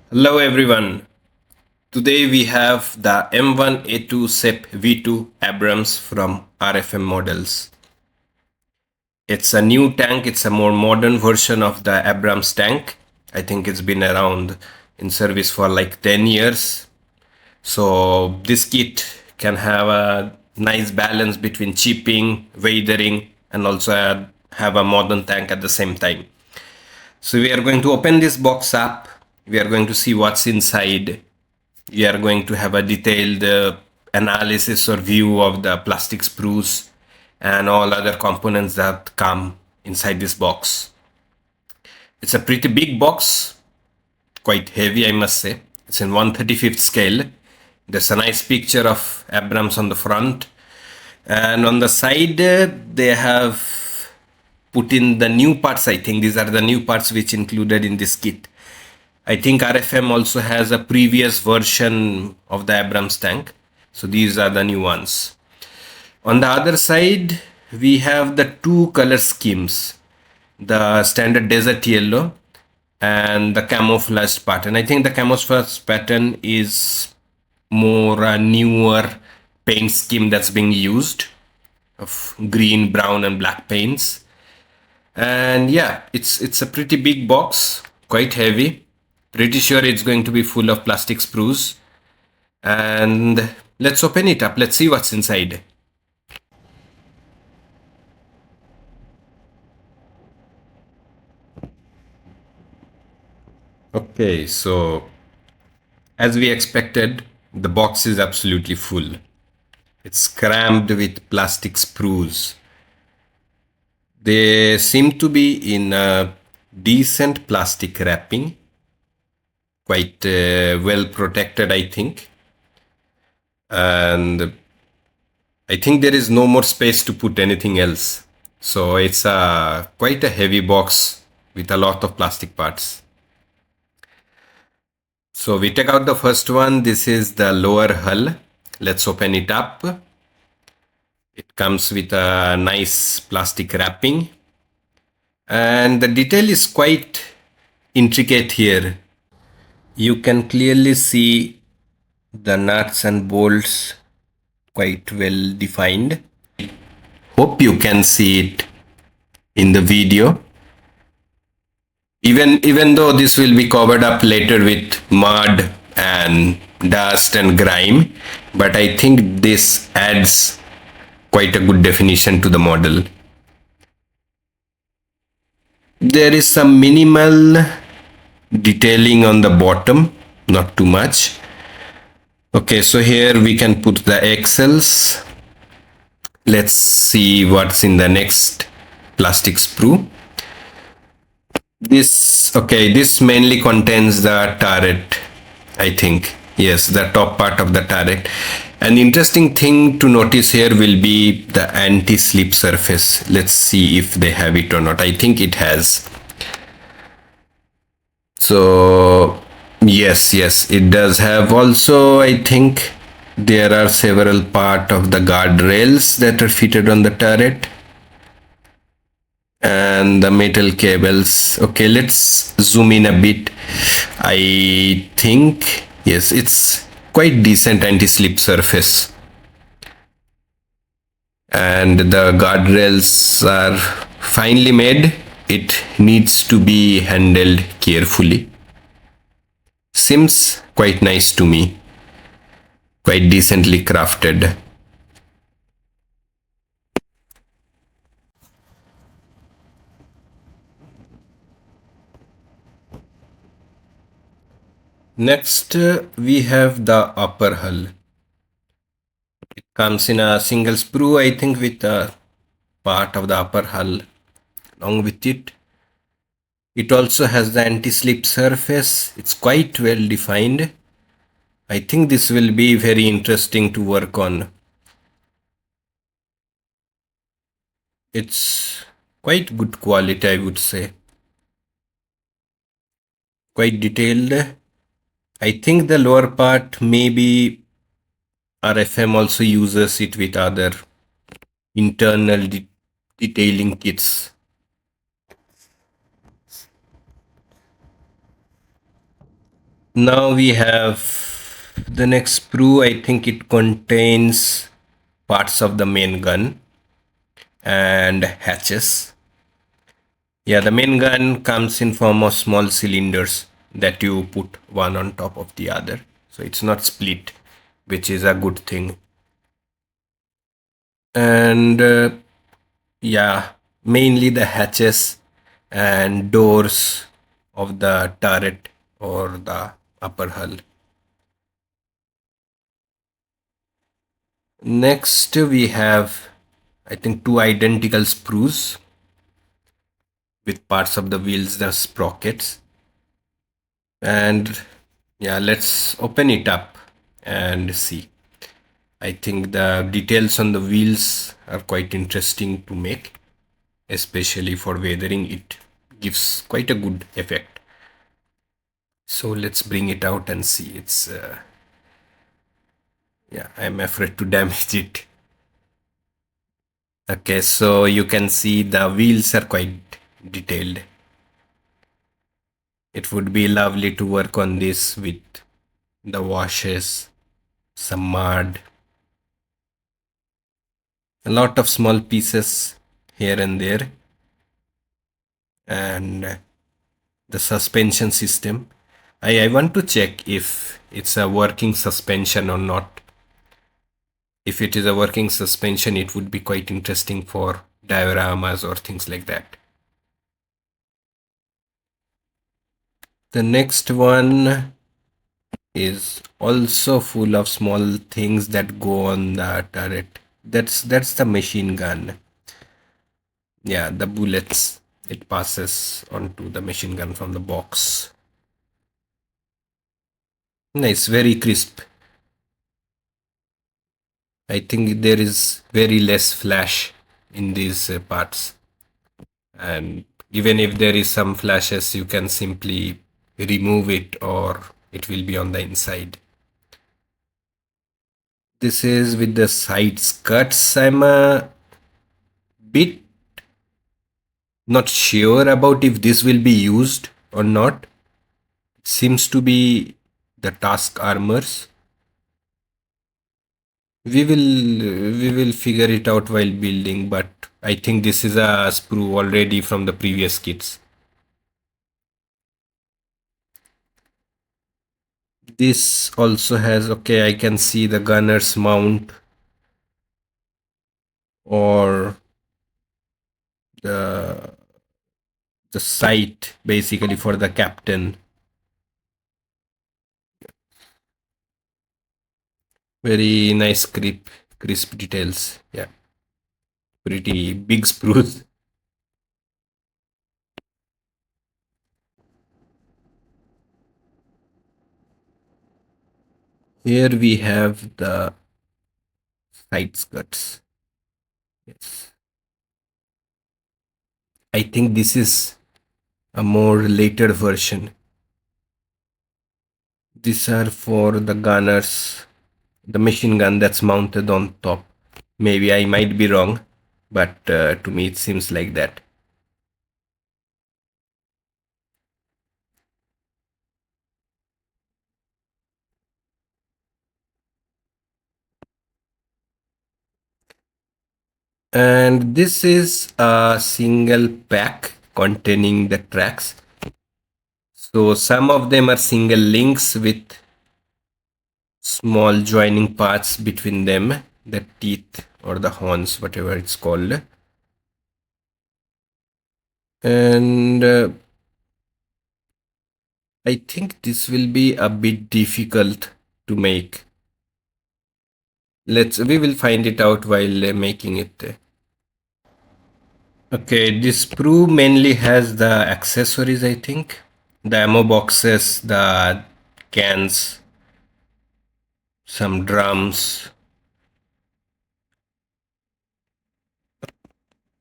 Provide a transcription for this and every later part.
Hello everyone. Today we have the M1A2 SEP V2 Abrams from RFM Models. It's a new tank, it's a more modern version of the Abrams tank. I think it's been around in service for like 10 years. So this kit can have a nice balance between chipping, weathering, and also have a modern tank at the same time. So we are going to open this box up. We are going to see what's inside. We are going to have a detailed analysis or view of the plastic sprues and all other components that come inside this box. It's a pretty big box, quite heavy, I must say. It's in 1/35th scale. There's a nice picture of Abrams on the front, and on the side they have put in the new parts. I think these are the new parts which included in this kit. I think RFM also has a previous version of the Abrams tank. So these are the new ones. On the other side, we have the two color schemes, the standard desert yellow and the camouflaged pattern. I think the camouflaged pattern is more a newer paint scheme that's being used of green, brown and black paints. And yeah, it's a pretty big box, quite heavy. Pretty sure it's going to be full of plastic sprues. And let's open it up. Let's see what's inside. Okay, so as we expected, the box is absolutely full. It's crammed with plastic sprues. They seem to be in a decent plastic wrapping, quite well protected, I think. And I think there is no more space to put anything else. So it's quite a heavy box with a lot of plastic parts. So we take out the first one. This is the lower hull. Let's open it up. It comes with a nice plastic wrapping. And the detail is quite intricate here. You can clearly see the nuts and bolts quite well defined. Hope you can see it in the video. Even though this will be covered up later with mud and dust and grime, but I think this adds quite a good definition to the model. There is some minimal detailing on the bottom, not too much. Okay, so here we can put the axles. Let's see what's in the next plastic sprue. This mainly contains the turret, I think. Yes, the top part of the turret. An interesting thing to notice here will be the anti-slip surface. Let's see if they have it or not. I think it has. So yes, it does have. Also, I think there are several parts of the guardrails that are fitted on the turret and the metal cables. Okay, let's zoom in a bit. I think yes, it's quite decent anti-slip surface, and the guardrails are finely made. It needs to be handled carefully. Seems quite nice to me, quite decently crafted. Next, we have the upper hull. It comes in a single sprue, I think, with a part of the upper hull along with it. It also has the anti-slip surface. It's quite well defined. I think this will be very interesting to work on. It's quite good quality, I would say. Quite detailed. I think the lower part, maybe RFM also uses it with other internal detailing kits. Now we have the next sprue. I think it contains parts of the main gun and hatches. Yeah, the main gun comes in form of small cylinders that you put one on top of the other. So it's not split, which is a good thing. And yeah, mainly the hatches and doors of the turret or the upper hull. Next, we have, I think, two identical sprues with parts of the wheels, the sprockets. And yeah, let's open it up and see. I think the details on the wheels are quite interesting to make, especially for weathering. It gives quite a good effect. So let's bring it out and see. It's yeah, I'm afraid to damage it. Okay, so you can see the wheels are quite detailed. It would be lovely to work on this with the washes, some mud, a lot of small pieces here and there, and the suspension system. I want to check if it's a working suspension or not. If it is a working suspension, it would be quite interesting for dioramas or things like that. The next one is also full of small things that go on the turret. That's the machine gun. Yeah, the bullets it passes onto the machine gun from the box. Nice, very crisp. I think there is very less flash in these parts, and even if there is some flashes, you can simply remove it or it will be on the inside. This is with the side skirts. I'm a bit not sure about if this will be used or not. It seems to be the task armors. We will figure it out while building, but I think this is a sprue already from the previous kits. This also has, okay, I can see the gunner's mount or the the sight basically for the captain. Very nice crisp details. Yeah, pretty big sprues. Here we have the side skirts. Yes, I think this is a more later version. These are for the gunners, the machine gun that's mounted on top. Maybe I might be wrong, but to me it seems like that. And this is a single pack containing the tracks. So some of them are single links with small joining parts between them, the teeth or the horns, whatever it's called. And I think this will be a bit difficult to make. We will find it out while making it. Okay, this sprue mainly has the accessories, I think. The ammo boxes, the cans, some drums.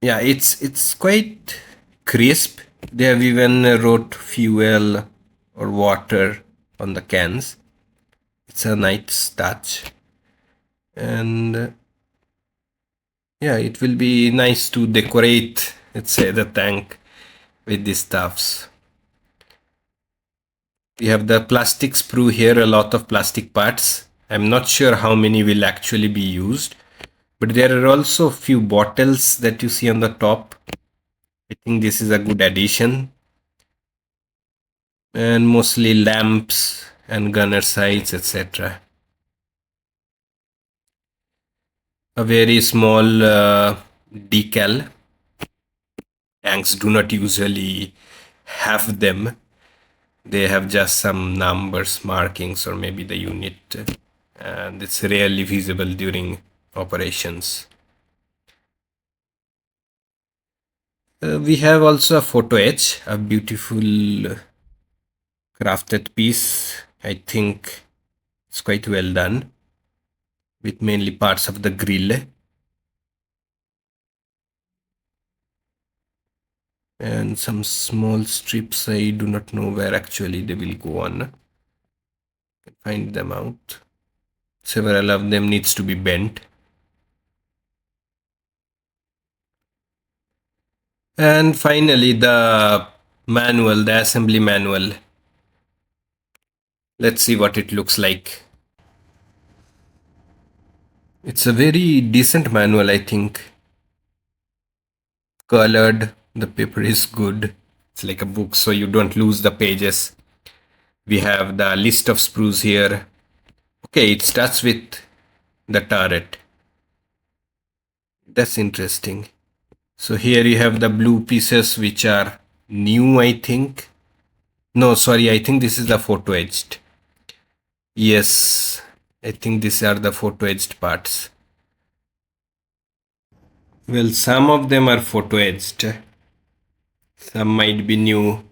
Yeah, it's quite crisp. They have even wrote fuel or water on the cans. It's a nice touch. And yeah, it will be nice to decorate, let's say, the tank with these stuffs. We have the plastic sprue here, a lot of plastic parts. I'm not sure how many will actually be used, but there are also a few bottles that you see on the top. I think this is a good addition. And mostly lamps and gunner sights, etc. A very small decal. Tanks do not usually have them. They have just some numbers, markings, or maybe the unit, and it's rarely visible during operations. We have also a photo etch, a beautiful crafted piece. I think it's quite well done, with mainly parts of the grill and some small strips. I do not know where actually they will go on. Find them out. Several of them needs to be bent. And finally, the manual, the assembly manual. Let's see what it looks like. It's a very decent manual, I think. Colored, the paper is good. It's like a book, so you don't lose the pages. We have the list of sprues here. Okay, it starts with the turret. That's interesting. So here you have the blue pieces which are new, I think. No, sorry, I think this is the photo etched. Yes, I think these are the photo etched parts. Well, some of them are photo etched. Some might be new.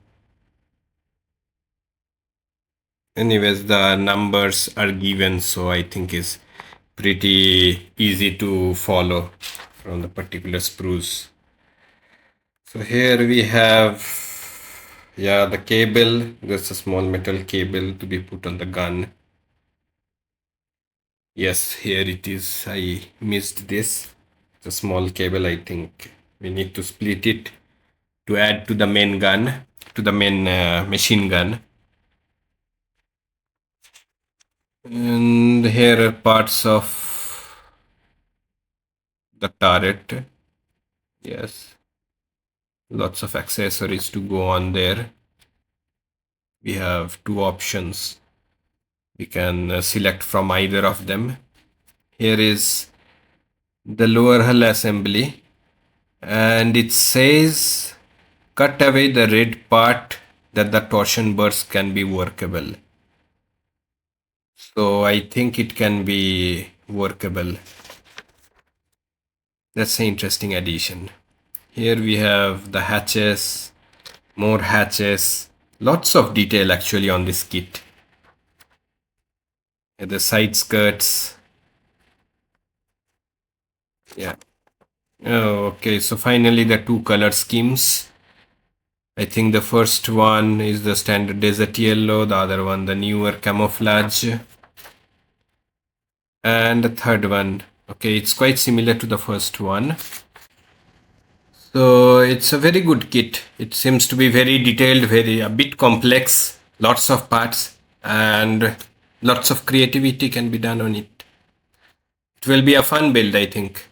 Anyways, the numbers are given, so I think it's pretty easy to follow from the particular sprues. So here we have, yeah, the cable. There's a small metal cable to be put on the gun. Yes, here it is. I missed this. It's a small cable. I think we need to split it to add to the main gun, to the main machine gun. And here are parts of the turret. Yes. Lots of accessories to go on there. We have two options. We can select from either of them. Here is the lower hull assembly, and it says cut away the red part that the torsion burst can be workable. So I think it can be workable. That's an interesting addition. Here we have the hatches, more hatches, lots of detail actually on this kit. The side skirts. Yeah. Oh, okay, so finally the two color schemes. I think the first one is the standard desert yellow, the other one the newer camouflage. And the third one, okay, it's quite similar to the first one. So it's a very good kit. It seems to be very detailed, a bit complex, lots of parts, and lots of creativity can be done on it. It will be a fun build, I think.